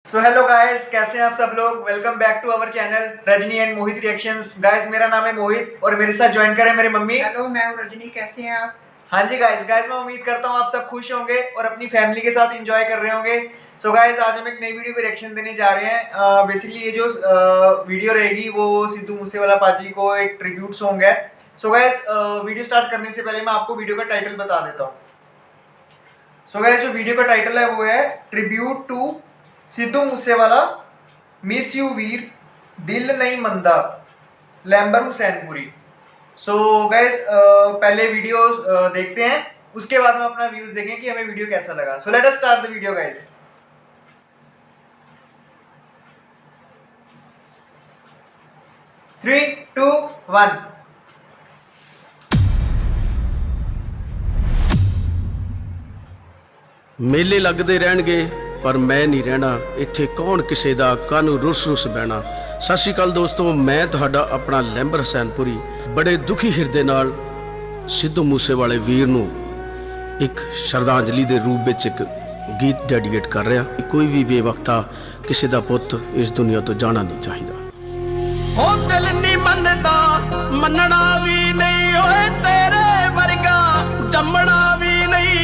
So hello guys, कैसे हैं आप सब लोग। Welcome back to our channel Rajni and Mohit reactions. Guys मेरा नाम है मोहित और मेरे साथ ज्वाइन करें मेरी मम्मी। हेलो, मैं हूँ रजनी। कैसे हैं आप? हाँ जी गाइस मैं उम्मीद करता हूँ आप सब खुश होंगे और अपनी फैमिली के साथ एंजॉय कर रहे होंगे। सो गाइस आज हम एक नई वीडियो पे रिएक्शन देने जा रहे हैं। बेसिकली ये जो वीडियो रहेगी वो सिद्धू मूसेवाला पाजी को एक ट्रिब्यूट सॉन्ग है। सो गाइस वीडियो स्टार्ट करने से पहले मैं आपको वीडियो का टाइटल बता देता हूँ। सो गाइस जो वीडियो का टाइटल है वो है tribute to Sidhu Moosewala, miss you वीर, दिल नहीं मंदा, लैम्बर हुसैनपुरी। सो गाइस पहले वीडियो देखते हैं, उसके बाद हम अपना व्यूज देखें कि हमें वीडियो कैसा लगा। So let us start the video guys. Three two one. मेले लगते रहणगे पर मैं नहीं रहना इत्थे। कौन किसे दा कानू रुस रुस बहना। सत श्री अकाल दोस्तों, मैं तुहाडा अपना लैम्बर हुसैनपुरी बड़े दुखी हिरदे नाल सिद्धू मूसेवाले वीर नूं एक श्रद्धांजलि दे रूप विच एक गीत डेडीकेट कर रहा। कोई भी बेवक्ता किसी दा पुੱਤ इस दुनिया तो जाना नहीं चाहिदा। हो दिल नहीं मनदा, मनना भी नहीं, होए तेरे वर्गा जमना भी नहीं।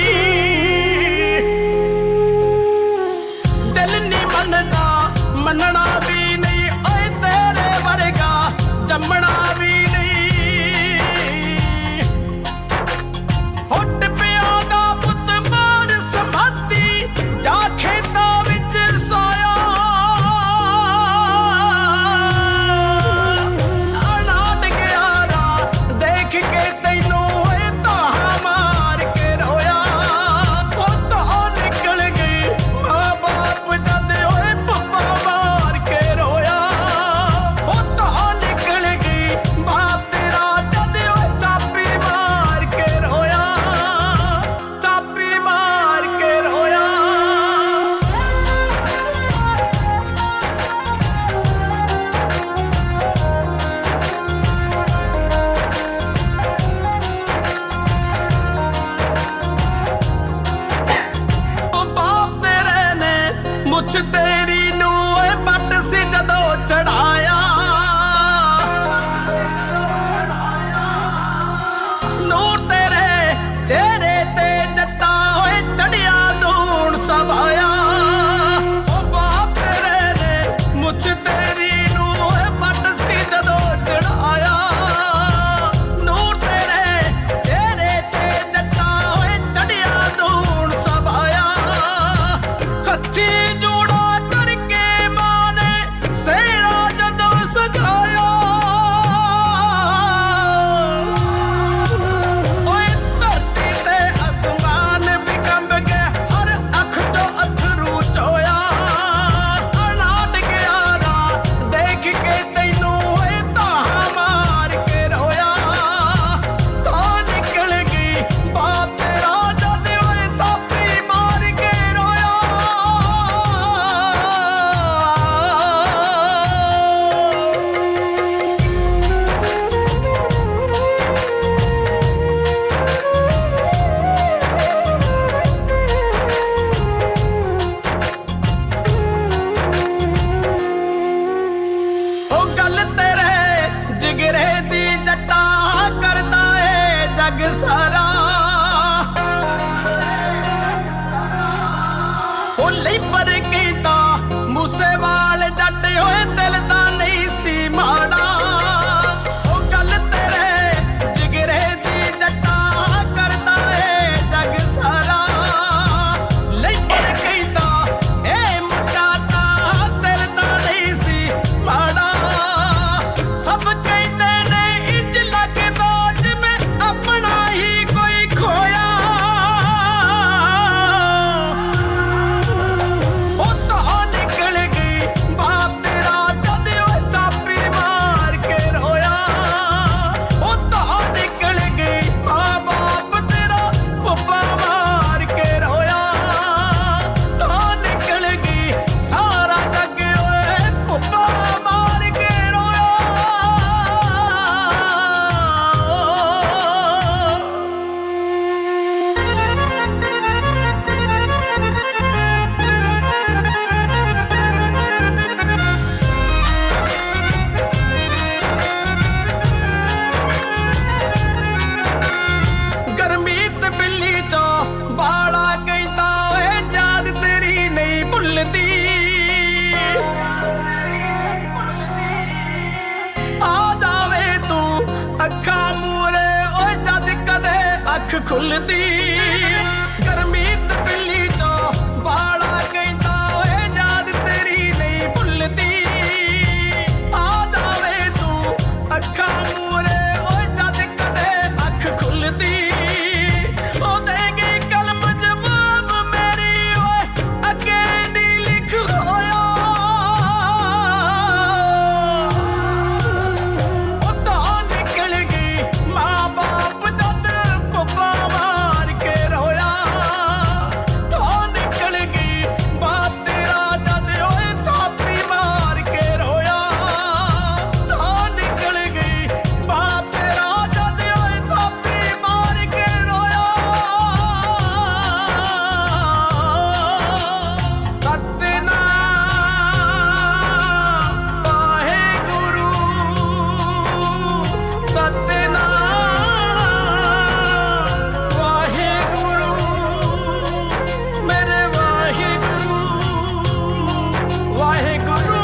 दिल नहीं मनदा, मनना भी नहीं, ओए तेरे वर्गा जमना भी नहीं। हुट पिया दा पुत मार समाधी, जा खेतां विच रसाया। अनाथ ग्यारा देख के तैनू होए ताहा मार के रोया। पुत ओ निकल गई मां बाप जद होए पप्पा मार के रोया। पुत ओ निकल गई बाप तेरा जद होए थापी मार के रोया। थापी मार के रोया। ਉਹ ਬਾਪ ਤੇਰੇ ਨੇ ਮੁੱਛ ਤੇਰੀ ਨੂੰ ਓਏ ਪੱਟ ਸੀ ਜਦੋਂ ਚੜਾਇਆ। ਨੂਰ ਤੇਰੇ ਚਿਹਰੇ ਤੇ ਜੱਟਾ ਓਏ ਚੜਿਆ ਦੂਣ ਸਵਾਇਆ। ਉਹ ਬਾਪ ਤੇਰੇ ਨੇ ਮੁੱਛ ਤੇਰੀ ਨੂੰ ਓਏ ਪੱਟ ਸੀ ਜਦੋਂ ਚੜਾਇਆ। ਨੂਰ ਤੇਰੇ ਚਿਹਰੇ ਤੇ ਜੱਟਾ ਓਏ ਚੜਿਆ ਦੂਣ ਸਵਾਇਆ। ਹੱਥੀ ਜੂੜਾ ਕਰਕੇ ਮਾਂ ਨੇ ਸਿਹਰਾ ਜਦੋਂ ਸਜਾਇਆ। ਓਏ ਧਰਤੀ ਤੇ ਅਸਮਾਨ ਵੀ ਕੰਬ ਗਏ, ਹਰ ਅੱਖ ਚੋਂ ਅਥਰੂ ਚੋਇਆ। ਅਨਾਟ ਗਿਆਰਾ ਦੇਖ ਕੇ ਤੈਨੂੰ ਓਏ ਤਾਹਾ ਮਾਰ ਕੇ ਰੋਇਆ। ਤਾਂ ਨਿਕਲ ਗਈ ਬਾਪ ਤੇਰਾ ਜਦ ਓਏ ਥਾਪੀ ਮਾਰ ਕੇ ਰੋਇਆ। ਉਹ ਗੱਲ ਤੇਰੇ ਜਿਗਰੇ ਦੀ ਜੱਟਾ ਕਰਦਾ ਏ ਜਗ ਸਾਰਾ। ਉਹ ਲਈ ਪਰ ਕੀਤਾ ਮੂਸੇਵਾਲੇ ਜੱਟ ਹੋਏ ਦਿਲ ਦਾ ਨਹੀਂ ਸੀ ਮਾੜਾ। ਉਹ ਗੱਲ ਤੇਰੇ ਜਿਗਰੇ ਦੀ ਜੱਟਾ ਕਰਦਾ ਏ ਜਗ ਸਾਰਾ। ਲਈ ਪਰ ਕੀਤਾ ਇਹ ਮੁੰਡਾ ਤਾਂ ਦਿਲ ਦਾ ਨਹੀਂ ਸੀ ਮਾੜਾ। ਸਭ ਕਹਿੰਦੇ ਨੇ ਇੰਜ ਲੱਗਦਾ ਜਿਵੇਂ ਆਪਣਾ ਹੀ ਕੋਈ ਖੋਇਆ। खुलदी गर्मी तपली चो बाला कहता ओए याद तेरी नहीं भुलदी आ जावे तू अखा मूरे ओए जद कदे अख खुलदी ओ देगी कलम जवाब मेरी ओए अगे नहीं लिख होया ओ तो निकल गई मां बाप जद पप्पा मार के रोया तो निकल गई बाप तेरा जद ओए थापी मार के रोया तो निकल गई बाप तेरा जद ओए थापी मार के रोया सतना वाहे गुरु सतना वाहे गुरु मेरे वाहे गुरु वाहे गुरु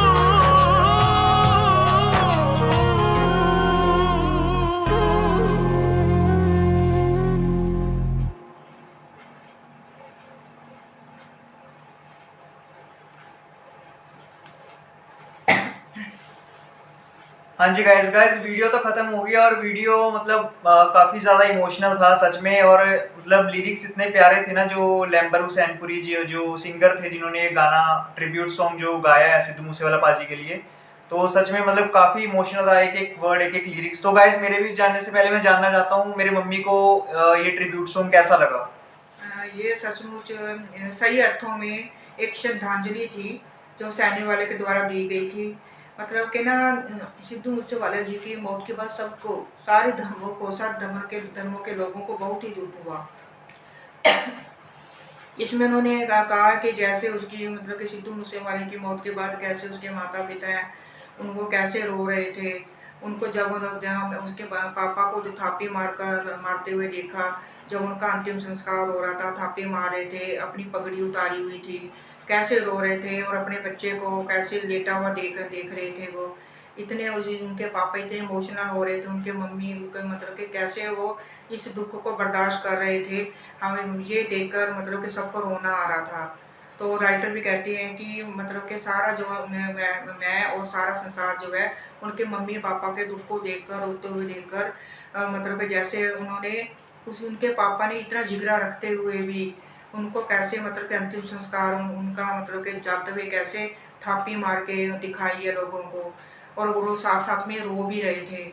हाँ जी गाइस वीडियो तो खत्म हो गया और वीडियो मतलब काफी ज्यादा इमोशनल था सच में। और मतलब लिरिक्स इतने प्यारे थे ना, जो लैम्बर हुसैनपुरी जी जो सिंगर थे जिन्होंने ये गाना ट्रिब्यूट सॉन्ग जो गाया है सिद्धू मूसेवाला पाजी के लिए, तो सच में मतलब काफी इमोशनल था, एक एक वर्ड एक एक लिरिक्स। तो गाइस मेरे भी जानने से पहले मैं जानना चाहता हूँ मेरी मम्मी को ये ट्रिब्यूट सॉन्ग कैसा लगा। ये सचमुच सही अर्थों में एक श्रद्धांजलि थी जो सैनी वाले के द्वारा दी गई थी। मतलब कि ना सिद्धू मूसेवाला जी की मौत के बाद सबको, सारे धर्मों को, सब धर्मों के लोगों को बहुत ही दुख हुआ। इसमें उन्होंने कहा कि जैसे उसकी मतलब कि सिद्धू मूसेवाले की मौत के बाद कैसे उसके माता पिता हैं उनको कैसे रो रहे थे, उनको जब उसके पापा को थापी मारते हुए देखा, जब उनका अंतिम संस्कार हो रहा था थापी मार रहे थे, अपनी पगड़ी उतारी हुई थी, कैसे रो रहे थे और अपने बच्चे को कैसे लेटा हुआ देख रहे थे। वो इतने उनके पापा इतने इमोशनल हो रहे थे, उनके मम्मी मतलब कि कैसे वो इस दुख को बर्दाश्त कर रहे थे। हमें ये देखकर मतलब कि सबको रोना आ रहा था। तो राइटर भी कहते हैं कि मतलब कि सारा जो मैं और सारा संसार जो है उनके मम्मी पापा के दुख को देखकर, रोते हुए देखकर, मतलब कि जैसे उन्होंने उनके पापा ने इतना जिगरा रखते हुए भी उनको कैसे मतलब कि अंतिम संस्कार उनका मतलब कि जाते हुए कैसे थापी मार के दिखाई है लोगों को, और वो साथ साथ में रो भी रहे थे।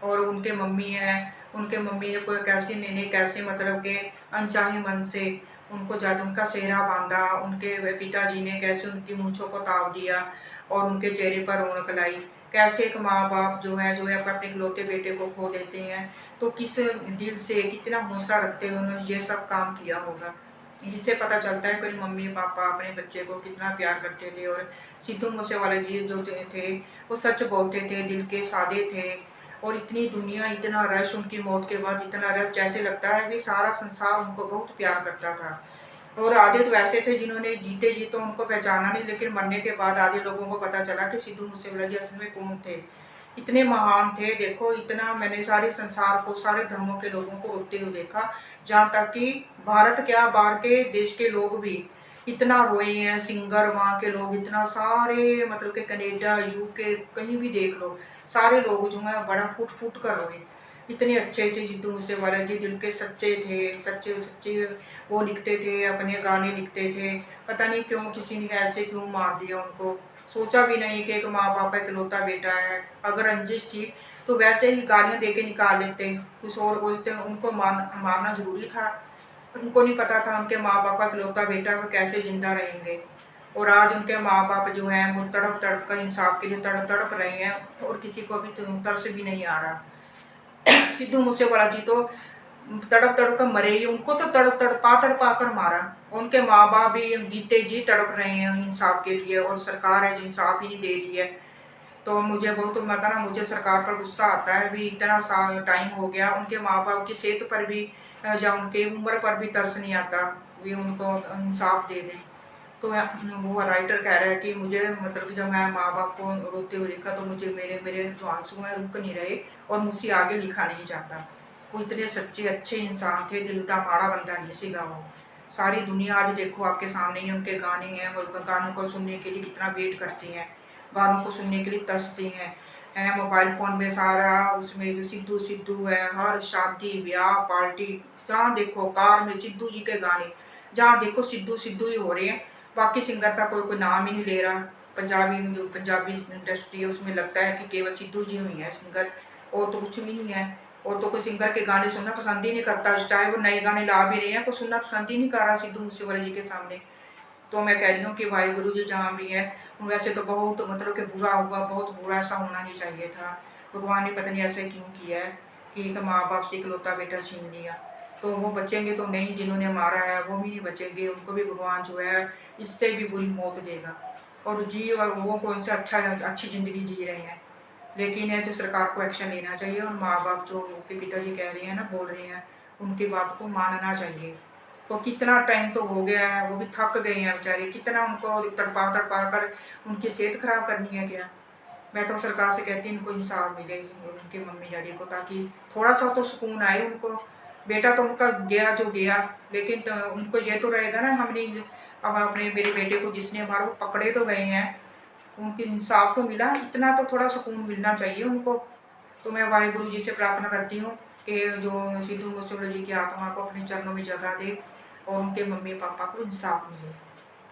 और उनके मम्मी हैं, उनके मम्मी को कैसे मतलब के अनचाहे मन से उनको जब उनका सेहरा बांधा, उनके पिताजी ने कैसे उनकी मूंछों को ताव दिया और उनके चेहरे पर रौनक लाई। कैसे एक माँ बाप जो है अपने इकलौते बेटे को खो देते हैं, तो किस दिल से कितना हौसला रखते हुए उन्होंने ये सब काम किया होगा। इससे पता चलता है कि मम्मी पापा अपने बच्चे को कितना प्यार करते थे। और सिद्धू मूसेवाला जी जो थे वो सच बोलते थे, दिल के सादे थे। और इतनी दुनिया, इतना रश उनकी मौत के बाद, इतना रश जैसे लगता है कि सारा संसार उनको बहुत प्यार करता था। और आधे तो ऐसे थे जिन्होंने जीते जी तो उनको पहचाना नहीं, लेकिन मरने के बाद आधे लोगों को पता चला कि सिद्धू मूसेवाला जी असल में कौन थे। इतने महान थे, देखो इतना मैंने सारे संसार को, सारे धर्मों के लोगों को रोते हुए देखा, जहाँ तक कि भारत क्या बाहर के देश के लोग भी इतना रोए हैं। सिंगर वहाँ के लोग इतना, सारे मतलब कि कनेडा यूके कहीं भी देख लो, सारे लोग जो है बड़ा फूट फूट कर रोए। इतने अच्छे थे सिद्धू मूसेवाला जी, दिल के सच्चे थे, सच्चे सच्चे वो लिखते थे, अपने गाने लिखते थे। पता नहीं क्यों किसी ने ऐसे क्यों मार दिया उनको, सोचा भी नहीं कि एक माँ बाप का इकलौता बेटा है। अगर रंजिश थी तो वैसे ही गालियाँ दे के निकाल लेते, कुछ और बोलते, उनको मारना जरूरी था। उनको नहीं पता था उनके माँ बाप का इकलौता बेटा वो कैसे जिंदा रहेंगे। और आज उनके माँ बाप जो हैं वो तड़प तड़प कर इंसाफ के लिए तड़प रहे हैं, और किसी को अभी तरस भी नहीं आ रहा। सिद्धू मूसेवाला जी तो तड़प तड़प कर मरे ही, उनको तो तड़पा कर मारा। उनके माँ बाप भी जीते जी तड़प रहे हैं इंसाफ के लिए, और सरकार है जो इंसाफ ही नहीं दे रही है। तो मुझे बहुत मतलब ना मुझे सरकार पर गुस्सा आता है, भी इतना टाइम हो गया, उनके माँ बाप की सेहत पर भी या उनके उम्र पर भी तरस नहीं आता, भी उनको इंसाफ दे दें। तो वो राइटर कह रहा है कि मुझे मतलब जब मैं माँ बाप को रोते हुए देखा तो मुझे मेरे जो आंसू हैं रुक नहीं रहे, और मुझसे आगे लिखा नहीं जाता। वो इतने सच्चे अच्छे इंसान थे, दिल का माड़ा बंदा नहीं सीगा वो। सारी दुनिया आज देखो आपके सामने ही उनके गाने हैं, वो गानों को सुनने के लिए कितना वेट करती हैं, गानों को सुनने के लिए तरसती हैं। मोबाइल फ़ोन में सारा उसमें सिद्धू सिद्धू है, हर शादी ब्याह पार्टी जहाँ देखो कार में सिद्धू जी के गाने, जहाँ देखो सिद्धू सिद्धू ही हो रहे हैं। बाकी सिंगर का कोई नाम ही नहीं ले रहा। पंजाबी जो पंजाबी इंडस्ट्री है उसमें लगता है कि केवल सिद्धू जी हुई हैं सिंगर, और तो कुछ भी नहीं है। और तो कोई सिंगर के गाने सुनना पसंद ही नहीं करता, चाहे वो नए गाने ला भी रहे हैं, कोई सुनना पसंद ही नहीं कर रहा सिद्धू मूसेवाले जी के सामने। तो मैं कह रही हूँ कि वाहिगुरु जी जहाँ भी है, वैसे तो बहुत मतलब कि बुरा हुआ, बहुत बुरा, ऐसा होना नहीं चाहिए था। भगवान ने पता नहीं ऐसे क्यों किया है कि एक माँ बाप से इकलौता बेटा छीन लिया। तो वो बचेंगे तो नहीं, जिन्होंने मारा है वो भी नहीं बचेंगे, उनको भी भगवान जो है इससे भी बुरी मौत देगा। और जी और वो कौन सा अच्छी ज़िंदगी जी रहे हैं। लेकिन है जो सरकार को एक्शन लेना चाहिए, और माँ बाप जो उसके पिताजी कह रहे हैं ना, बोल रहे हैं, उनकी बात को मानना चाहिए। तो कितना टाइम तो हो गया है, वो भी थक गए हैं बेचारे, कितना उनको तड़पा तड़पा कर उनकी सेहत खराब करनी है क्या। मैं तो सरकार से कहती हूँ इनको इंसाफ मिले उनके मम्मी डैडी को, ताकि थोड़ा सा तो सुकून आए उनको। बेटा तो उनका गया जो गया, लेकिन तो उनको ये तो रहेगा ना, हमने अब अपने मेरे बेटे को जिसने मारा वो पकड़े तो गए हैं, उनकी इंसाफ तो मिला, इतना तो थोड़ा सुकून मिलना चाहिए उनको। तो मैं वाहिगुरु जी से प्रार्थना करती हूँ कि जो सिद्धू मूसेवाले जी की आत्मा को अपने चरणों में जगह दे, और उनके मम्मी पापा को इंसाफ मिले।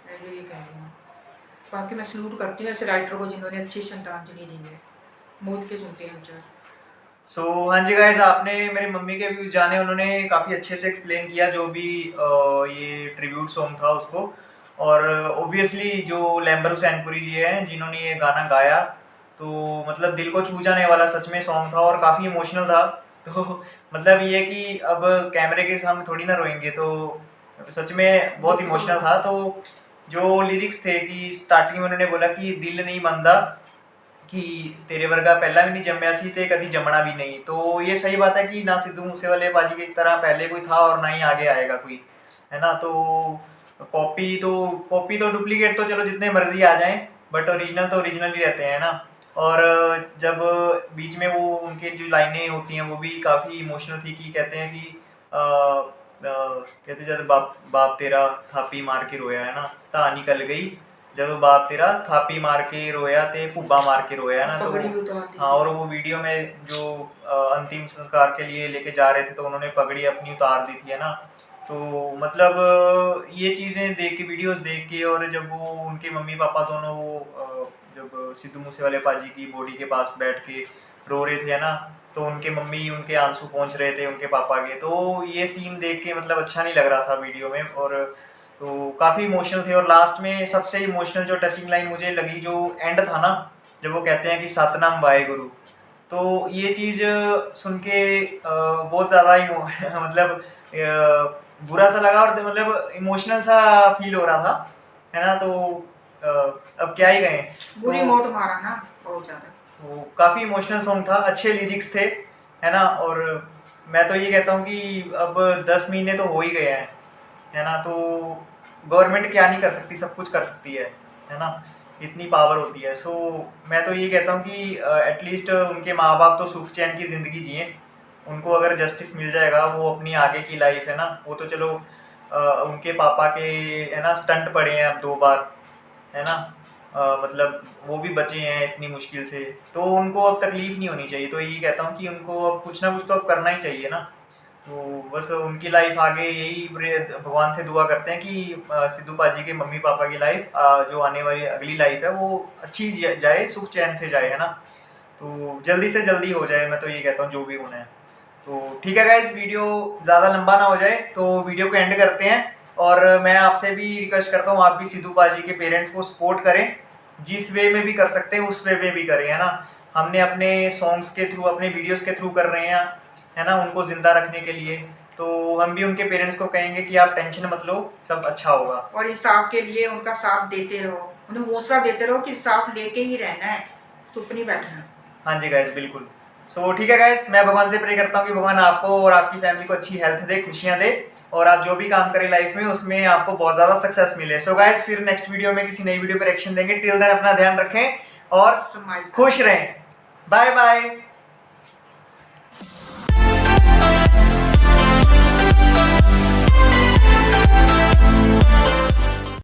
मैं जो ये कह रही हूँ, बाकी मैं सलूट करती हूँ ऐसे राइटर को जिन्होंने अच्छी श्रद्धांजलि दी है। मौत के सुनते हैं विचार। सो हाँ जी गाइस, आपने मेरी मम्मी के व्यूज़ जाने, उन्होंने काफ़ी अच्छे से एक्सप्लेन किया जो भी ये ट्रिब्यूट सॉन्ग था उसको। और ऑब्वियसली जो लैम्बर हुसैनपुरी जी हैं जिन्होंने ये गाना गाया, तो मतलब दिल को छू जाने वाला सच में सॉन्ग था और काफ़ी इमोशनल था। तो मतलब ये कि अब कैमरे के सामने थोड़ी ना रोएंगे, तो सच में बहुत इमोशनल था। तो जो लिरिक्स थे कि स्टार्टिंग में उन्होंने बोला कि दिल नहीं मनदा कि तेरे वर्गा पहला भी नहीं जम्या सी ते कभी जमना भी नहीं। तो ये सही बात है कि ना सिद्धू मूसेवाले पाजी की तरह पहले कोई था और ना ही आगे आएगा कोई, है ना। तो कॉपी तो डुप्लीकेट तो चलो जितने मर्जी आ जाएं, बट ओरिजिनल तो ओरिजिनल ही रहते हैं ना। और जब बीच में वो उनके जो लाइनें होती हैं वो भी काफ़ी इमोशनल थी कि कहते हैं कि कहते जब बाप बाप तेरा थापी मार के रोया, है ना, ता निकल गई जब बाप तेरा थापी मार के रोया ते भुब्बा मार के रोया, है ना। तो पगड़ी भी उतार दी। हाँ, और वो वीडियो में जो अंतिम संस्कार के लिए लेके जा रहे थे तो उन्होंने पगड़ी अपनी उतार दी थी, है ना। तो मतलब ये चीज़ें देख के, वीडियोस देख के, और जब वो उनके मम्मी पापा दोनों वो जब सिद्धू मूसेवाले पाजी की बॉडी के पास बैठ के रो रहे थे, है ना, तो उनके मम्मी उनके आंसू पहुंच रहे थे उनके पापा के। तो ये सीन देख के मतलब अच्छा नहीं लग रहा था वीडियो में, और तो काफ़ी इमोशनल थे। और लास्ट में सबसे इमोशनल जो टचिंग लाइन मुझे लगी, जो एंड था ना, जब वो कहते हैं कि सतनाम वाहेगुरु, तो ये चीज़ सुन के बहुत ज़्यादा ही मतलब बुरा सा लगा, और मतलब इमोशनल सा फील हो रहा था, है ना। तो अब क्या ही कहें, बुरी तो मौत मारा ना बहुत ज़्यादा। वो काफ़ी इमोशनल सॉन्ग था, अच्छे लिरिक्स थे, है ना। और मैं तो ये कहता हूँ कि अब 10 महीने तो हो ही गए हैं, है ना। तो गवर्नमेंट क्या नहीं कर सकती, सब कुछ कर सकती है ना, इतनी पावर होती है। सो मैं तो ये कहता हूँ कि एटलीस्ट उनके माँ बाप तो सुख चैन की ज़िंदगी जिए, उनको अगर जस्टिस मिल जाएगा, वो अपनी आगे की लाइफ, है ना, वो तो चलो उनके पापा के, है ना, स्टंट पड़े हैं अब 2 बार, है ना। मतलब वो भी बचे हैं इतनी मुश्किल से, तो उनको अब तकलीफ नहीं होनी चाहिए। तो ये कहता हूँ कि उनको अब कुछ ना कुछ तो अब करना ही चाहिए ना। तो बस उनकी लाइफ आगे, यही भगवान से दुआ करते हैं कि सिद्धू पाजी के मम्मी पापा की लाइफ जो आने वाली अगली लाइफ है वो अच्छी जाए, सुख चैन से जाए, है ना। तो जल्दी से जल्दी हो जाए, मैं तो ये कहता हूँ जो भी होना है। तो ठीक है गाइस, वीडियो ज़्यादा लंबा ना हो जाए तो वीडियो को एंड करते हैं। और मैं आपसे भी रिक्वेस्ट करता हूँ, आप भी सिद्धू पाजी के पेरेंट्स को सपोर्ट करें, जिस वे में भी कर सकते हैं उस वे में भी करें, है ना। हमने अपने सॉन्ग्स के थ्रू, अपने वीडियोस के थ्रू कर रहे हैं, है ना, उनको ज़िंदा रखने के लिए। तो हम भी उनके पेरेंट्स को कहेंगे कि आप टेंशन मत लो, सब अच्छा होगा। और इंसाफ के लिए उनका साथ देते रहो, उन्हें हौसला देते रहो कि इंसाफ लेके ही रहना है, चुप नहीं बैठना। हाँ जी गाइस, बिल्कुल। सो ठीक है गाइस, मैं भगवान से प्रे करता हूँ कि भगवान आपको और आपकी फैमिली को अच्छी हेल्थ दे, खुशियाँ दे, और आप जो भी काम करें लाइफ में उसमें आपको बहुत ज़्यादा सक्सेस मिले। सो गाइस, फिर नेक्स्ट वीडियो में किसी नई वीडियो पर रिएक्शन देंगे। टिल देन अपना ध्यान रखें और स्माइल। खुश रहें। Bye bye.